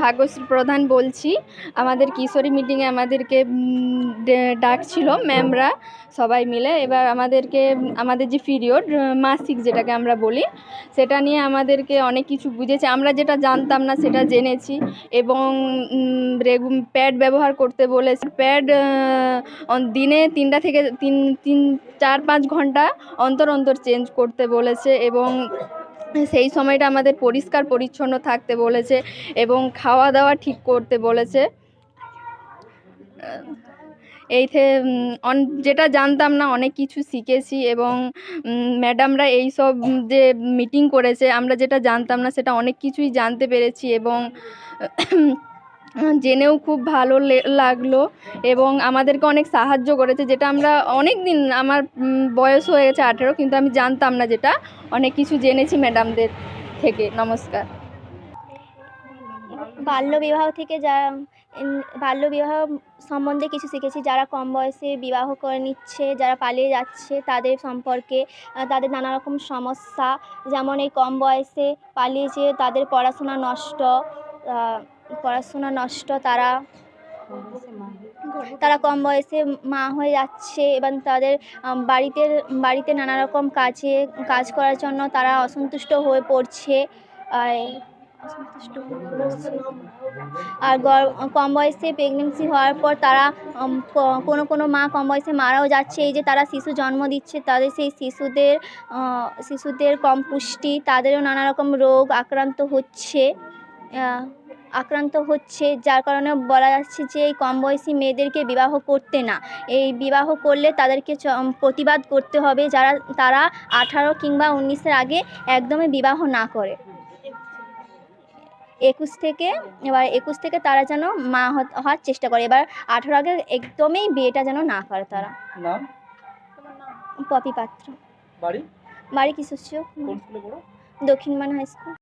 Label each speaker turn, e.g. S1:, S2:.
S1: ভাগ্যশ্রী প্রধান বলছি। আমাদের কিশোরী মিটিংয়ে আমাদেরকে ডাকছিল ম্যামরা সবাই মিলে। এবার আমাদের যে পিরিয়ড মাসিক যেটাকে আমরা বলি, সেটা নিয়ে আমাদেরকে অনেক কিছু বুঝিয়েছে। আমরা যেটা জানতাম না সেটা জেনেছি। এবং প্যাড ব্যবহার করতে বলেছে। প্যাড দিনে 3টা থেকে 4-5 ঘন্টা অন্তর অন্তর চেঞ্জ করতে বলেছে। এবং সেই সময়টা আমাদের পরিষ্কার পরিচ্ছন্ন থাকতে বলেছে এবং খাওয়া দাওয়া ঠিক করতে বলেছে। যেটা জানতাম না অনেক কিছু শিখেছি। এবং ম্যাডামরা এইসব যে মিটিং করেছে, আমরা যেটা জানতাম না সেটা অনেক কিছুই জানতে পেরেছি এবং জেনেও খুব ভালো লাগলো। এবং আমাদেরকে অনেক সাহায্য করেছে, যেটা আমরা অনেক দিন, আমার বয়স হয়ে গেছে 18, কিন্তু আমি জানতাম না, যেটা অনেক কিছু জেনেছি ম্যাডামদের থেকে। নমস্কার।
S2: বাল্যবিবাহ সম্বন্ধে কিছু শিখেছি। যারা কম বয়সে বিবাহ করে নিচ্ছে, যারা পালিয়ে যাচ্ছে, তাদের সম্পর্কে তাদের নানা রকম সমস্যা, যেমন এই কম বয়সে পালিয়ে যেয়ে তাদের পড়াশোনা নষ্ট, তারা কম বয়সে মা হয়ে যাচ্ছে এবং তাদের বাড়িতে নানা রকম কাজ করার জন্য তারা অসন্তুষ্ট হয়ে পড়ছে। আর কম বয়সে প্রেগনেন্সি হওয়ার পর তারা কোনো মা কম বয়সে মারাও যাচ্ছে। এই যে তারা শিশু জন্ম দিচ্ছে, তাদের সেই শিশুদের কম পুষ্টি, তাদেরও নানা রকম রোগ আক্রান্ত হচ্ছে, যার কারণে বলা যাচ্ছে যে এই কম বয়সী মেয়েদেরকে বিবাহ করতে না। এই বিবাহ করলে তাদেরকে প্রতিবাদ করতে হবে, তারা 18 কিংবা 19-এর আগে একদমই বিবাহ না করে। 21 থেকে তারা যেন মা হওয়ার চেষ্টা করে। এবার 18 আগে একদমই বিয়েটা যেন না করে তারা। পপি পাত্র। বাড়ি কিশোরচক, দক্ষিণ মান হাই স্কুল।